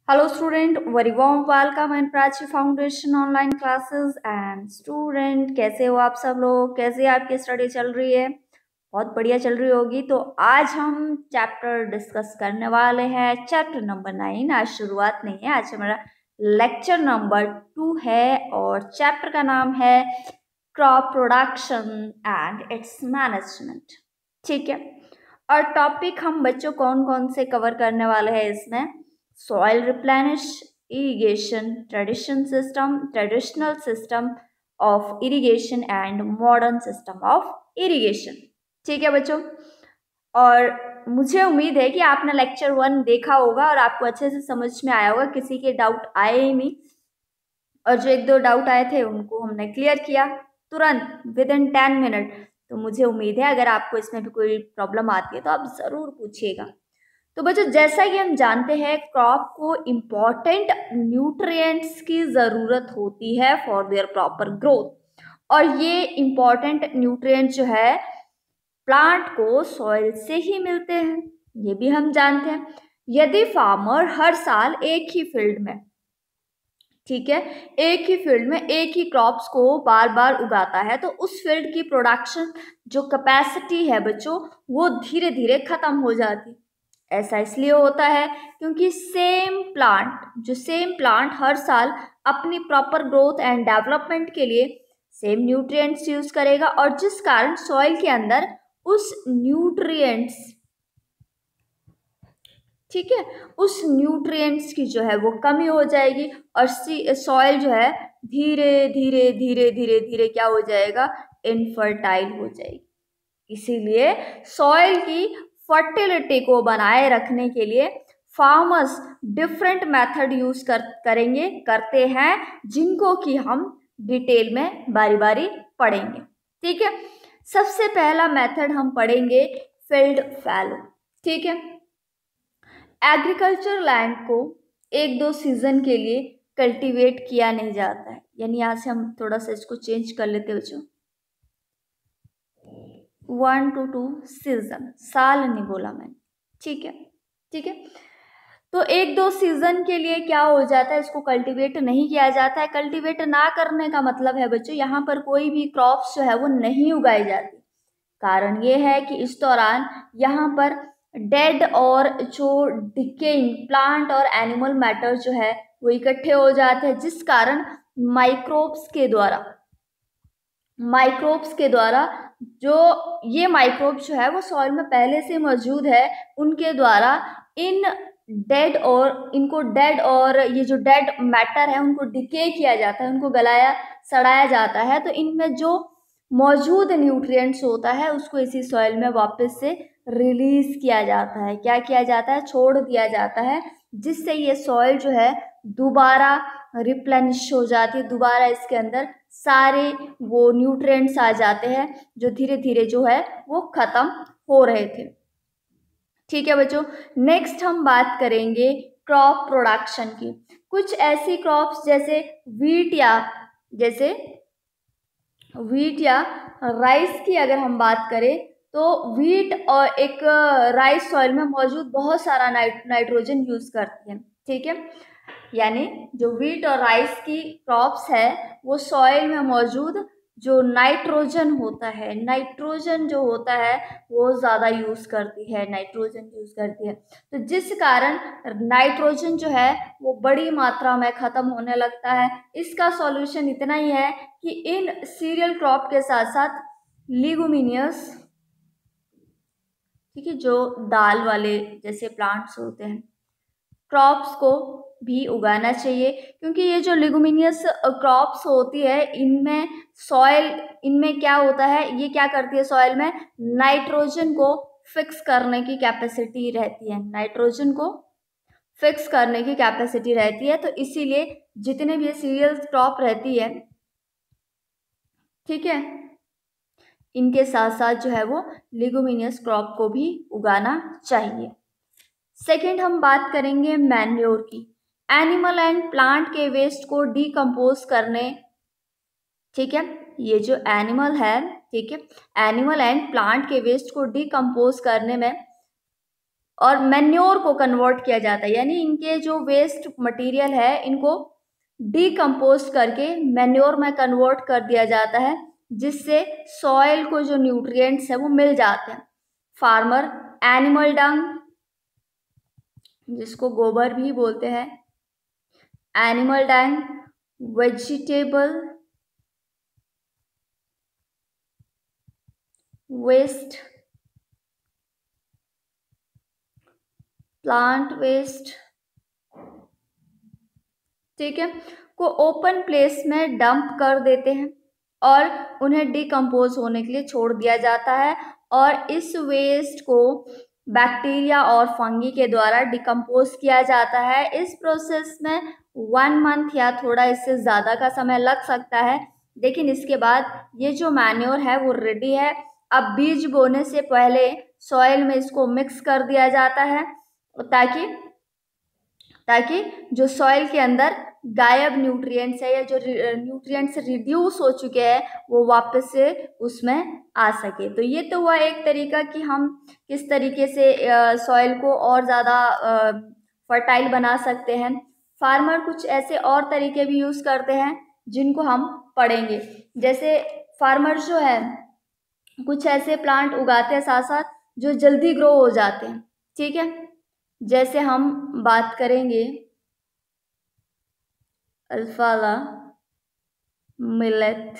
Hello student, very warm welcome and Prachi foundation online classes and student कैसे हो आप सब लोग। कैसे आपकी स्टडी चल रही है? बहुत बढ़िया चल रही होगी। तो आज हम चैप्टर डिस्कस करने वाले हैं, चैप्टर नंबर 9। आज शुरुआत नहीं है, आज हमारा लेक्चर नंबर 2 है और चैप्टर का नाम है crop production and it's management. ठीक है, और टॉपिक हम बच्चों कौन कौन से कवर करने वाले हैं इसमें? Soil replenish, irrigation, traditional system of irrigation and modern system of irrigation. ठीक है बच्चों, और मुझे उम्मीद है कि आपने लेक्चर 1 देखा होगा और आपको अच्छे से समझ में आया होगा, किसी के डाउट आए ही नहीं। और जो 1-2 डाउट आए थे उनको हमने क्लियर किया तुरंत विद इन 10 मिनट। तो मुझे उम्मीद है अगर आपको इसमें भी कोई प्रॉब्लम आती है तो आप ज़रूर पूछिएगा। तो बच्चों, जैसा कि हम जानते हैं क्रॉप को इम्पॉर्टेंट न्यूट्रिएंट्स की ज़रूरत होती है फॉर देयर प्रॉपर ग्रोथ, और ये इम्पॉर्टेंट न्यूट्रिएंट जो है प्लांट को सॉइल से ही मिलते हैं, ये भी हम जानते हैं। यदि फार्मर हर साल एक ही फील्ड में, ठीक है, एक ही फील्ड में एक ही क्रॉप्स को बार बार उगाता है तो उस फील्ड की प्रोडक्शन जो कैपेसिटी है बच्चों, वो धीरे धीरे खत्म हो जाती है। ऐसा इसलिए होता है क्योंकि सेम प्लांट हर साल अपनी प्रॉपर ग्रोथ एंड डेवलपमेंट के लिए सेम न्यूट्रिएंट्स यूज करेगा, और जिस कारण सॉइल के अंदर उस न्यूट्रिएंट्स, ठीक है, उस न्यूट्रिएंट्स की जो है वो कमी हो जाएगी और सॉइल जो है धीरे धीरे धीरे धीरे धीरे क्या हो जाएगा? इनफर्टाइल हो जाएगी। इसीलिए सॉइल की फर्टिलिटी को बनाए रखने के लिए फार्मर्स डिफरेंट मेथड यूज करते हैं, जिनको कि हम डिटेल में बारी बारी पढ़ेंगे। ठीक है, सबसे पहला मेथड हम पढ़ेंगे फील्ड फैलो। ठीक है, एग्रीकल्चर लैंड को 1-2 सीजन के लिए कल्टीवेट किया नहीं जाता है, यानी यहाँ से हम थोड़ा सा इसको चेंज कर लेते हैं बच्चों। 1 to 2 सीजन, साल नहीं बोला मैंने। ठीक है, ठीक है, तो 1-2 सीजन के लिए क्या हो जाता है, इसको कल्टीवेट नहीं किया जाता है। कल्टीवेट ना करने का मतलब है बच्चों, यहाँ पर कोई भी क्रॉप्स जो है वो नहीं उगाई जाती। कारण ये है कि इस दौरान यहाँ पर डेड और जो डिकेइंग प्लांट और एनिमल मैटर जो है वो इकट्ठे हो जाते हैं, जिस कारण माइक्रोब्स के द्वारा जो ये माइक्रोब जो है वो सॉइल में पहले से मौजूद है, उनके द्वारा इनको डेड और ये जो डेड मैटर है उनको डिके किया जाता है, उनको गलाया सड़ाया जाता है। तो इनमें जो मौजूद न्यूट्रिएंट्स होता है उसको इसी सॉइल में वापस से रिलीज किया जाता है। क्या किया जाता है? छोड़ दिया जाता है, जिससे ये सॉइल जो है दोबारा रिप्लेनिश हो जाती है, दोबारा इसके अंदर सारे वो न्यूट्रिएंट्स आ जाते हैं जो धीरे धीरे जो है वो खत्म हो रहे थे। ठीक है बच्चों, नेक्स्ट हम बात करेंगे क्रॉप प्रोडक्शन की। कुछ ऐसी क्रॉप्स जैसे वीट या राइस की अगर हम बात करें तो वीट और एक राइस सॉइल में मौजूद बहुत सारा नाइट्रोजन यूज करती है। ठीक है, यानी जो वीट और राइस की क्रॉप्स है वो सॉइल में मौजूद जो नाइट्रोजन जो होता है वो ज़्यादा यूज़ करती है, तो जिस कारण नाइट्रोजन जो है वो बड़ी मात्रा में ख़त्म होने लगता है। इसका सॉल्यूशन इतना ही है कि इन सीरियल क्रॉप के साथ साथ लिगुमिनियस, ठीक है, जो दाल वाले जैसे प्लांट्स होते हैं, क्रॉप्स को भी उगाना चाहिए, क्योंकि ये जो लिगुमिनियस क्रॉप्स होती है इनमें क्या होता है, ये क्या करती है, सॉइल में नाइट्रोजन को फिक्स करने की कैपेसिटी रहती है। तो इसीलिए जितने भी ये सीरियल क्रॉप रहती है, ठीक है, इनके साथ साथ जो है वो लिगुमिनियस क्रॉप को भी उगाना चाहिए। सेकेंड हम बात करेंगे मैन्योर की। एनिमल एंड प्लांट के वेस्ट को डिकम्पोज करने, ठीक है, ये जो एनिमल है, ठीक है, एनिमल एंड प्लांट के वेस्ट को डिकम्पोज करने में और मैन्योर को कन्वर्ट किया जाता है, यानी इनके जो वेस्ट मटेरियल है इनको डिकम्पोज करके मैन्योर में कन्वर्ट कर दिया जाता है, जिससे सॉइल को जो न्यूट्रिएंट्स है वो मिल जाते हैं। फार्मर एनिमल डंग, जिसको गोबर भी बोलते हैं, animal dung, vegetable waste, plant waste, ठीक है, को ओपन प्लेस में डंप कर देते हैं और उन्हें डिकम्पोज होने के लिए छोड़ दिया जाता है, और इस वेस्ट को बैक्टीरिया और फंगी के द्वारा डिकम्पोज किया जाता है। इस प्रोसेस में 1 मंथ या थोड़ा इससे ज़्यादा का समय लग सकता है, लेकिन इसके बाद ये जो मैन्योर है वो रेडी है। अब बीज बोने से पहले सॉइल में इसको मिक्स कर दिया जाता है, ताकि जो सॉइल के अंदर गायब न्यूट्रिएंट्स है या जो न्यूट्रिएंट्स रिड्यूस हो चुके हैं वो वापस से उसमें आ सके। तो ये तो हुआ एक तरीका कि हम किस तरीके से सॉइल को और ज़्यादा फर्टाइल बना सकते हैं। फार्मर कुछ ऐसे और तरीके भी यूज़ करते हैं जिनको हम पढ़ेंगे। जैसे फार्मर जो है कुछ ऐसे प्लांट उगाते हैं साथ साथ जो जल्दी ग्रो हो जाते हैं, ठीक है। जैसे हम बात करेंगे अल्फाला, मिलेट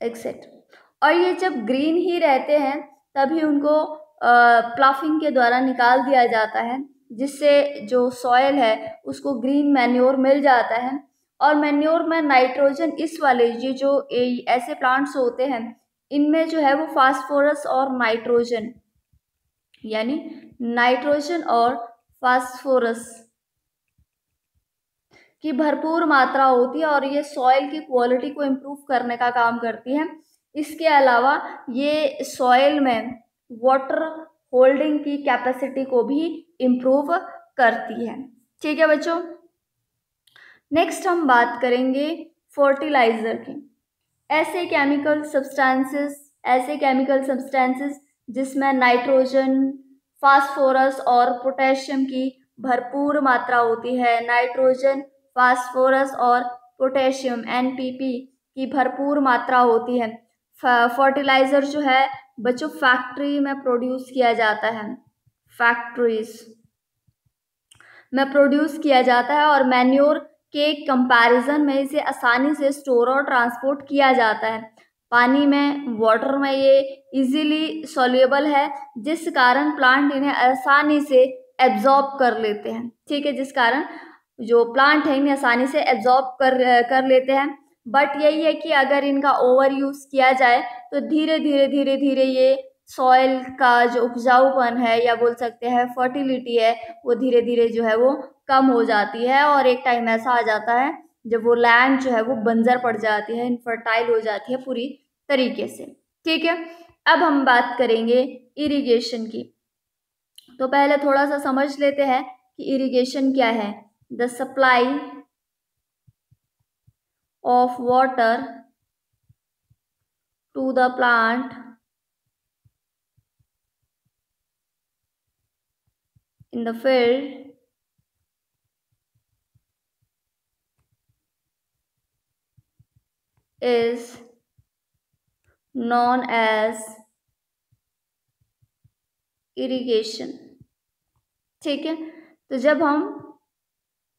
एक्सेट्रा, और ये जब ग्रीन ही रहते हैं तभी उनको प्लाफिंग के द्वारा निकाल दिया जाता है, जिससे जो सॉइल है उसको ग्रीन मैन्योर मिल जाता है। और मैन्योर में नाइट्रोजन इस वाले ये जो ऐसे प्लांट्स होते हैं इनमें जो है वो फास्फोरस और नाइट्रोजन, यानी नाइट्रोजन और फास्फोरस की भरपूर मात्रा होती है और ये सॉइल की क्वालिटी को इम्प्रूव करने का काम करती है। इसके अलावा ये सॉइल में वाटर होल्डिंग की कैपेसिटी को भी इम्प्रूव करती है, ठीक है बच्चों। नेक्स्ट हम बात करेंगे फर्टिलाइजर की। ऐसे केमिकल सब्सटेंसेस जिसमें नाइट्रोजन, फास्फोरस और पोटेशियम की भरपूर मात्रा होती है। नाइट्रोजन, फास्फोरस और पोटेशियम NPP की भरपूर मात्रा होती है। फर्टिलाइज़र जो है बच्चों फैक्ट्री में प्रोड्यूस किया जाता है, फैक्ट्रीज में प्रोड्यूस किया जाता है और मैन्योर के कंपैरिजन में इसे आसानी से स्टोर और ट्रांसपोर्ट किया जाता है। पानी में, वाटर में ये इजीली सॉल्युबल है, जिस कारण प्लांट इन्हें आसानी से एब्जॉर्ब कर लेते हैं, ठीक है। जिस कारण जो प्लांट है इन्हें आसानी से एब्जॉर्ब कर लेते हैं। बट यही है कि अगर इनका ओवर यूज़ किया जाए तो धीरे धीरे ये सॉइल का जो उपजाऊपन है या बोल सकते हैं फर्टिलिटी है वो धीरे धीरे जो है वो कम हो जाती है, और एक टाइम ऐसा आ जाता है जब वो लैंड जो है वो बंजर पड़ जाती है, इनफर्टाइल हो जाती है पूरी तरीके से, ठीक है। अब हम बात करेंगे इरिगेशन की। तो पहले थोड़ा सा समझ लेते हैं कि इरिगेशन क्या है। The supply of water to the plant in the field is known as irrigation, ठीक है। तो जब हम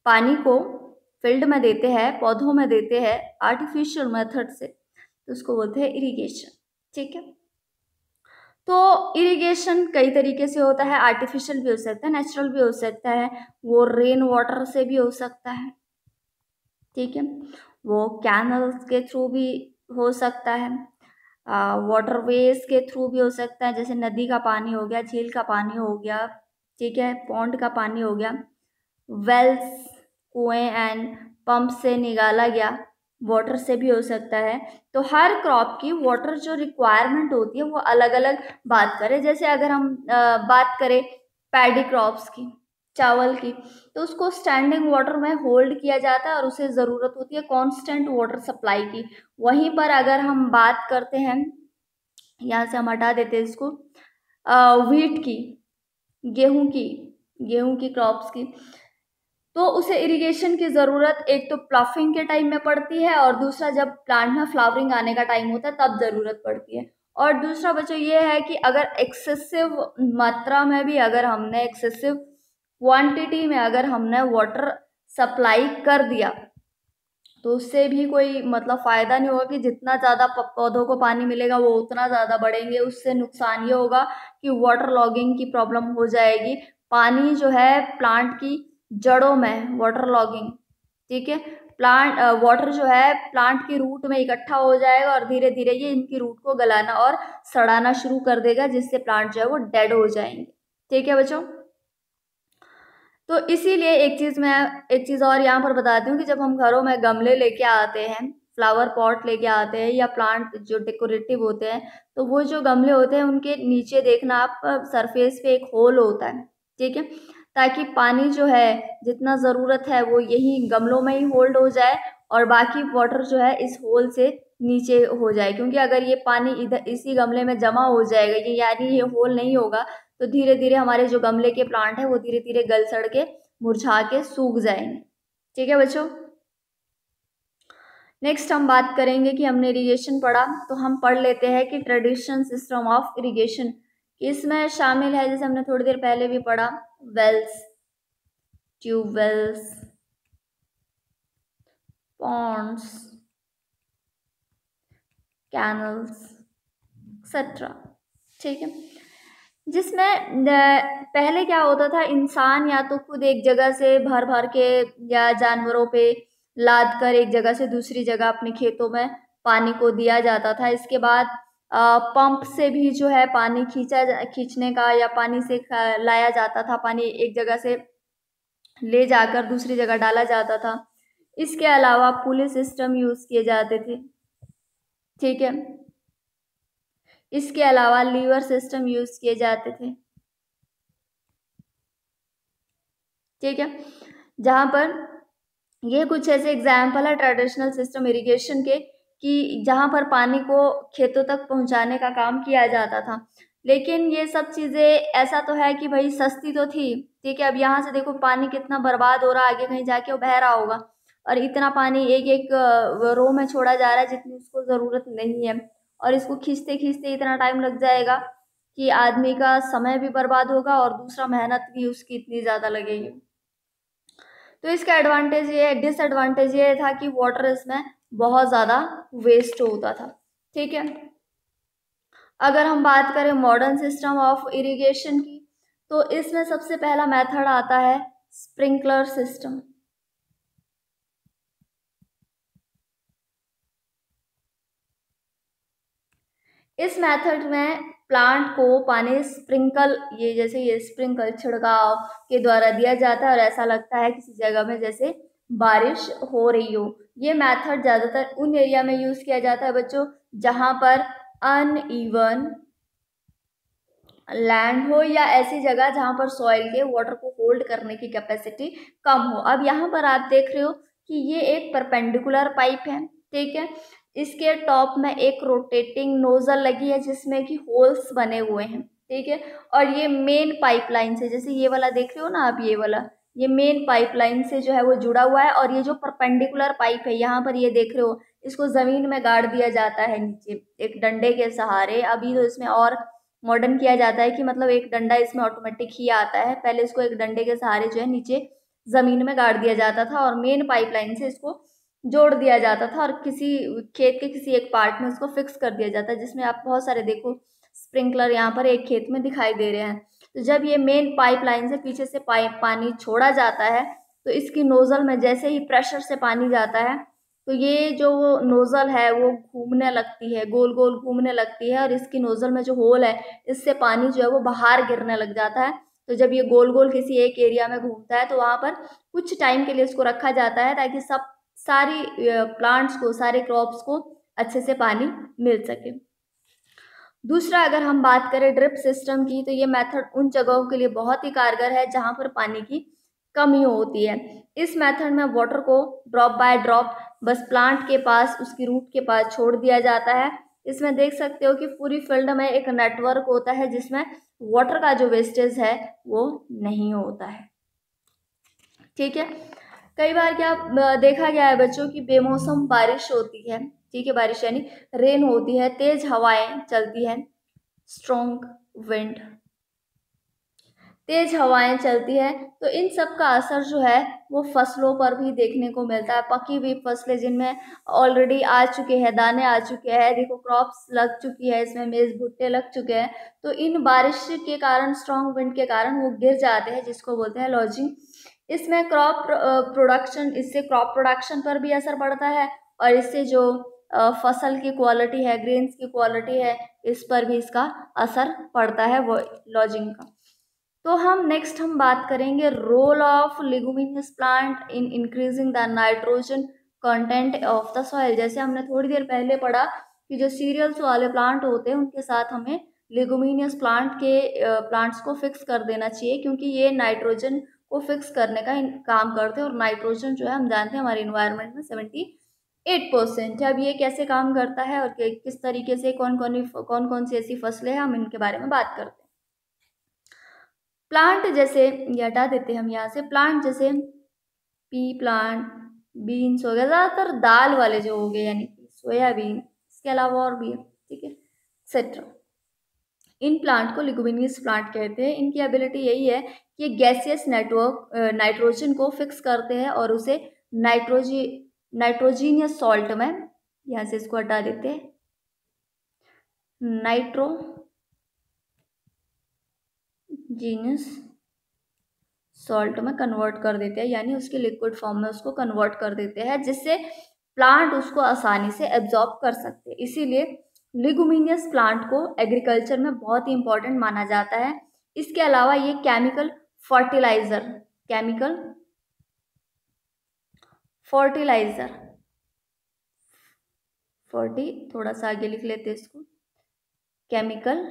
पानी को फील्ड में देते हैं, पौधों में देते हैं आर्टिफिशियल मेथड से, तो उसको बोलते हैं इरिगेशन, ठीक है। तो इरिगेशन कई तरीके से होता है, आर्टिफिशियल भी हो सकता है, नेचुरल भी हो सकता है, वो रेन वाटर से भी हो सकता है, ठीक है, वो कैनल्स के थ्रू भी हो सकता है, वाटरवेज के थ्रू भी हो सकता है, जैसे नदी का पानी हो गया, झील का पानी हो गया, ठीक है, पॉन्ड का पानी हो गया, वेल्स, कुएं एंड पंप से निकाला गया वाटर से भी हो सकता है। तो हर क्रॉप की वाटर जो रिक्वायरमेंट होती है वो अलग अलग बात करें। जैसे अगर हम बात करें पैडी क्रॉप्स की, चावल की, तो उसको स्टैंडिंग वाटर में होल्ड किया जाता है और उसे ज़रूरत होती है कांस्टेंट वाटर सप्लाई की। वहीं पर अगर हम बात करते हैं, यहाँ से हम हटा देते हैं इसको, व्हीट की, गेहूं की क्रॉप्स की, तो उसे इरिगेशन की ज़रूरत एक तो प्लफिंग के टाइम में पड़ती है और दूसरा जब प्लांट में फ्लावरिंग आने का टाइम होता है तब ज़रूरत पड़ती है। और दूसरा बच्चों ये है कि अगर एक्सेसिव मात्रा में भी अगर हमने एक्सेसिव क्वांटिटी में अगर हमने वाटर सप्लाई कर दिया तो उससे भी कोई मतलब फ़ायदा नहीं होगा कि जितना ज़्यादा पौधों को पानी मिलेगा वो उतना ज़्यादा बढ़ेंगे। उससे नुकसान ये होगा कि वाटर लॉगिंग की प्रॉब्लम हो जाएगी। पानी जो है प्लांट की जड़ों में वाटर लॉगिंग, ठीक है, वाटर जो है प्लांट की रूट में इकट्ठा हो जाएगा और धीरे धीरे ये इनकी रूट को गलाना और सड़ाना शुरू कर देगा, जिससे प्लांट जो है वो डेड हो जाएंगे। ठीक है बच्चों, तो इसीलिए एक चीज़ और यहाँ पर बताती हूँ कि जब हम घरों में गमले लेके आते हैं, फ्लावर पॉट लेके आते हैं या प्लांट जो डेकोरेटिव होते हैं, तो वो जो गमले होते हैं उनके नीचे देखना आप सरफेस पे एक होल होता है, ठीक है, ताकि पानी जो है जितना ज़रूरत है वो यही गमलों में ही होल्ड हो जाए और बाकी वाटर जो है इस होल से नीचे हो जाए। क्योंकि अगर ये पानी इधर इसी गमले में जमा हो जाएगा, ये यानी ये होल नहीं होगा, तो धीरे धीरे हमारे जो गमले के प्लांट है वो धीरे धीरे गल सड़ के मुरझा के सूख जाएंगे। ठीक है बच्चों, नेक्स्ट हम बात करेंगे कि हमने इरिगेशन पढ़ा, तो हम पढ़ लेते हैं कि ट्रेडिशनल सिस्टम ऑफ इरिगेशन इसमें शामिल है, जैसे हमने थोड़ी देर पहले भी पढ़ा, wells, tubewells, ponds, canals etcetera. ठीक है, जिसमें पहले क्या होता था, इंसान या तो खुद एक जगह से भर भर के या जानवरों पे लाद कर एक जगह से दूसरी जगह अपने खेतों में पानी को दिया जाता था। इसके बाद पंप से भी जो है पानी खींचने का या पानी से लाया जाता था, पानी एक जगह से ले जाकर दूसरी जगह डाला जाता था। इसके अलावा पुली सिस्टम यूज किए जाते थे। ठीक है, इसके अलावा लीवर सिस्टम यूज किए जाते थे। ठीक है, जहां पर ये कुछ ऐसे एग्जाम्पल है ट्रेडिशनल सिस्टम इरिगेशन के कि जहां पर पानी को खेतों तक पहुंचाने का काम किया जाता था। लेकिन ये सब चीज़ें ऐसा तो है कि भाई सस्ती तो थी, ठीक है, अब यहाँ से देखो पानी कितना बर्बाद हो रहा है, आगे कहीं जाके वो बह रहा होगा और इतना पानी एक एक रो में छोड़ा जा रहा है जितनी उसको ज़रूरत नहीं है, और इसको खींचते खींचते इतना टाइम लग जाएगा कि आदमी का समय भी बर्बाद होगा और दूसरा मेहनत भी उसकी इतनी ज़्यादा लगेगी। तो इसका एडवांटेज ये, डिसएडवांटेज ये था कि वाटर इसमें बहुत ज़्यादा वेस्ट होता था। ठीक है, अगर हम बात करें मॉडर्न सिस्टम ऑफ इरिगेशन की, तो इसमें सबसे पहला मेथड आता है स्प्रिंकलर सिस्टम। इस मेथड में प्लांट को पानी स्प्रिंकल, ये जैसे ये स्प्रिंकल छिड़काव के द्वारा दिया जाता है और ऐसा लगता है किसी जगह में जैसे बारिश हो रही हो। ये मेथड ज़्यादातर उन एरिया में यूज़ किया जाता है बच्चों जहाँ पर अनइवन लैंड हो या ऐसी जगह जहाँ पर सॉइल के वाटर को होल्ड करने की कैपेसिटी कम हो। अब यहाँ पर आप देख रहे हो कि ये एक परपेंडिकुलर पाइप है, ठीक है, इसके टॉप में एक रोटेटिंग नोजल लगी है जिसमें कि होल्स बने हुए हैं, ठीक है, और ये मेन पाइपलाइन से, जैसे ये वाला देख रहे हो ना आप, ये वाला ये मेन पाइपलाइन से जो है वो जुड़ा हुआ है। और ये जो परपेंडिकुलर पाइप है यहाँ पर ये देख रहे हो, इसको जमीन में गाड़ दिया जाता है नीचे एक डंडे के सहारे। अभी तो इसमें और मॉडर्न किया जाता है कि मतलब एक डंडा इसमें ऑटोमेटिक ही आता है, पहले इसको एक डंडे के सहारे जो है नीचे जमीन में गाड़ दिया जाता था और मेन पाइपलाइन से इसको जोड़ दिया जाता था और किसी खेत के किसी एक पार्ट में इसको फिक्स कर दिया जाता है, जिसमें आप बहुत सारे देखो स्प्रिंकलर यहाँ पर एक खेत में दिखाई दे रहे हैं। तो जब ये मेन पाइपलाइन से पीछे से पानी छोड़ा जाता है तो इसकी नोजल में जैसे ही प्रेशर से पानी जाता है तो ये जो नोजल है वो घूमने लगती है, गोल गोल घूमने लगती है और इसकी नोजल में जो होल है इससे पानी जो है वो बाहर गिरने लग जाता है। तो जब ये गोल गोल किसी एक एरिया में घूमता है तो वहाँ पर कुछ टाइम के लिए इसको रखा जाता है ताकि सारी प्लांट्स को, सारे क्रॉप्स को अच्छे से पानी मिल सके। दूसरा, अगर हम बात करें ड्रिप सिस्टम की, तो ये मेथड उन जगहों के लिए बहुत ही कारगर है जहाँ पर पानी की कमी होती है। इस मेथड में वाटर को ड्रॉप बाय ड्रॉप बस प्लांट के पास, उसकी रूट के पास छोड़ दिया जाता है इसमें देख सकते हो कि पूरी फील्ड में एक नेटवर्क होता है जिसमें वाटर का जो वेस्टेज है वो नहीं होता है। ठीक है, कई बार क्या देखा गया है बच्चों की बेमौसम बारिश होती है। ठीक है, बारिश यानी रेन होती है, तेज हवाएं चलती हैं, स्ट्रॉन्ग विंड, तेज हवाएं चलती है, तो इन सब का असर जो है वो फसलों पर भी देखने को मिलता है। पकी हुई फसलें जिनमें ऑलरेडी आ चुके हैं, दाने आ चुके हैं, देखो क्रॉप्स लग चुकी है, इसमें मेज भुट्टे लग चुके हैं, तो इन बारिश के कारण, स्ट्रॉन्ग विंड के कारण वो गिर जाते हैं, जिसको बोलते हैं लॉजिंग। इसमें इससे क्रॉप प्रोडक्शन पर भी असर पड़ता है, और इससे जो फसल की क्वालिटी है, ग्रेन्स की क्वालिटी है, इस पर भी इसका असर पड़ता है वो लॉजिंग का। तो हम बात करेंगे role of leguminous plant in increasing the nitrogen content of the soil. जैसे हमने थोड़ी देर पहले पढ़ा कि जो सीरियल्स वाले प्लांट होते हैं उनके साथ हमें लिगुमिनियस प्लांट्स को फिक्स कर देना चाहिए, क्योंकि ये नाइट्रोजन को फिक्स करने का काम करते हैं, और नाइट्रोजन जो है हम जानते हैं हमारे इन्वायरमेंट में 78% है। अब ये कैसे काम करता है और किस तरीके से कौन कौन सी ऐसी फसलें हैं, हम इनके बारे में बात करते हैं। प्लांट जैसे, ये हटा देते हैं हम यहाँ से, प्लांट जैसे पी प्लांट, बीन्स हो गया, ज़्यादातर दाल वाले जो हो गए, यानी कि सोयाबीन, इसके अलावा और भी है, ठीक है, एक्सेट्रा। इन प्लांट को लिगुमिनियस प्लांट कहते हैं। इनकी एबिलिटी यही है कि गैसियस नाइट्रोजन को फिक्स करते हैं और उसे नाइट्रोजीनियस सॉल्ट में, यहाँ से इसको हटा देते हैं, नाइट्रोजीनियस सॉल्ट में कन्वर्ट कर देते हैं, यानी उसके लिक्विड फॉर्म में उसको कन्वर्ट कर देते हैं, जिससे प्लांट उसको आसानी से एब्जॉर्ब कर सकते हैं। इसीलिए लिगुमिनियस प्लांट को एग्रीकल्चर में बहुत ही इंपॉर्टेंट माना जाता है। इसके अलावा ये केमिकल फर्टिलाइजर थोड़ा सा आगे लिख लेते हैं इसको, केमिकल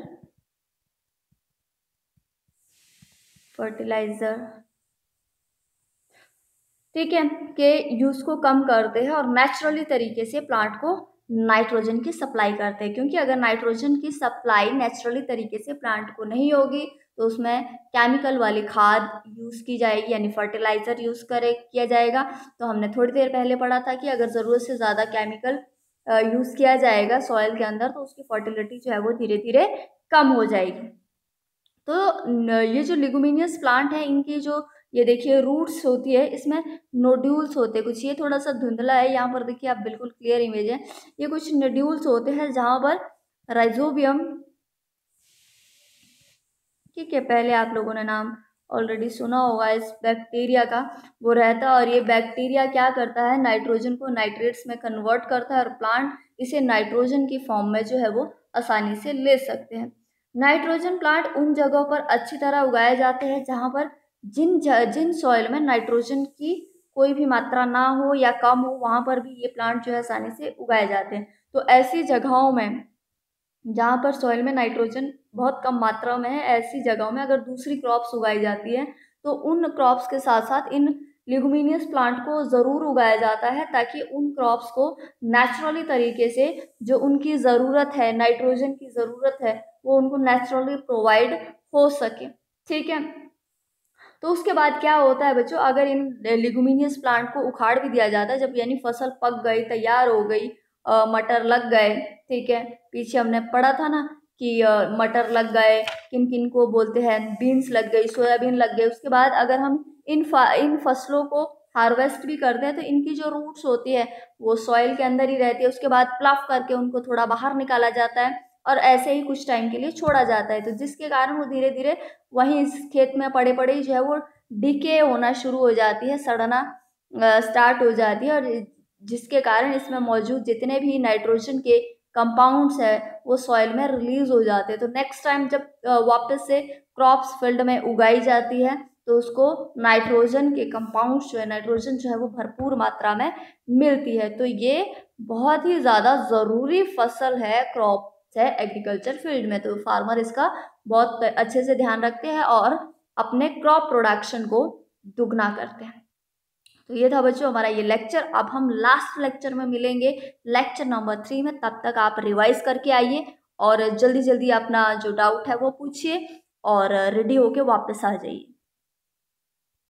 फर्टिलाइजर, ठीक है, के यूज को कम करते हैं और नेचुरली तरीके से प्लांट को नाइट्रोजन की सप्लाई करते हैं। क्योंकि अगर नाइट्रोजन की सप्लाई नेचुरली तरीके से प्लांट को नहीं होगी तो उसमें केमिकल वाली खाद यूज की जाएगी, यानी फर्टिलाइजर किया जाएगा। तो हमने थोड़ी देर पहले पढ़ा था कि अगर ज़रूरत से ज़्यादा केमिकल यूज किया जाएगा सॉइल के अंदर तो उसकी फर्टिलिटी जो है वो धीरे धीरे कम हो जाएगी। तो ये जो लिगुमिनियस प्लांट है, इनकी जो ये देखिए रूट्स होती है, इसमें नोड्यूल्स होते हैं कुछ, ये थोड़ा सा धुंधला है, यहाँ पर देखिए आप बिल्कुल क्लियर इमेज है, ये कुछ नोड्यूल्स होते हैं जहाँ पर राइजोबियम, ठीक है, पहले आप लोगों ने नाम ऑलरेडी सुना होगा इस बैक्टीरिया का, वो रहता है, और ये बैक्टीरिया क्या करता है, नाइट्रोजन को नाइट्रेट्स में कन्वर्ट करता है और प्लांट इसे नाइट्रोजन की फॉर्म में जो है वो आसानी से ले सकते हैं। नाइट्रोजन प्लांट उन जगहों पर अच्छी तरह उगाए जाते हैं जहाँ पर जिन सॉइल में नाइट्रोजन की कोई भी मात्रा ना हो या कम हो, वहाँ पर भी ये प्लांट जो है आसानी से उगाए जाते हैं। तो ऐसी जगहों में जहाँ पर सॉइल में नाइट्रोजन बहुत कम मात्रा में है, ऐसी जगहों में अगर दूसरी क्रॉप्स उगाई जाती है तो उन क्रॉप्स के साथ साथ इन लिगुमिनियस प्लांट को ज़रूर उगाया जाता है, ताकि उन क्रॉप्स को नेचुरली तरीके से जो उनकी ज़रूरत है, नाइट्रोजन की ज़रूरत है, वो उनको नेचुरली प्रोवाइड हो सके। ठीक है, तो उसके बाद क्या होता है बच्चों, अगर इन लिगुमिनियस प्लांट को उखाड़ भी दिया जाता है, जब यानी फसल पक गई, तैयार हो गई, मटर लग गए, ठीक है, पीछे हमने पढ़ा था ना कि मटर लग गए, किन किन को बोलते हैं, बीन्स लग गई, सोयाबीन लग गई, उसके बाद अगर हम इन फसलों को हार्वेस्ट भी करते हैं तो इनकी जो रूट्स होती है वो सॉइल के अंदर ही रहती है, उसके बाद प्लफ करके उनको थोड़ा बाहर निकाला जाता है और ऐसे ही कुछ टाइम के लिए छोड़ा जाता है, तो जिसके कारण वो धीरे धीरे वहीं इस खेत में पड़े पड़े जो है वो डिके होना शुरू हो जाती है, सड़ना स्टार्ट हो जाती है, और जिसके कारण इसमें मौजूद जितने भी नाइट्रोजन के कंपाउंड्स है वो सॉइल में रिलीज हो जाते हैं। तो नेक्स्ट टाइम जब वापस से क्रॉप्स फील्ड में उगाई जाती है तो उसको नाइट्रोजन के कंपाउंड्स जो है, नाइट्रोजन जो है वो भरपूर मात्रा में मिलती है। तो ये बहुत ही ज़्यादा ज़रूरी फसल है, क्रॉप है एग्रीकल्चर फील्ड में। तो फार्मर इसका बहुत अच्छे से ध्यान रखते हैं और अपने क्रॉप प्रोडक्शन को दुगना करते हैं। तो ये था बच्चों हमारा ये लेक्चर। अब हम लास्ट लेक्चर में मिलेंगे, लेक्चर नंबर 3 में। तब तक आप रिवाइज करके आइए और जल्दी जल्दी अपना जो डाउट है वो पूछिए और रेडी होके वापस आ जाइए।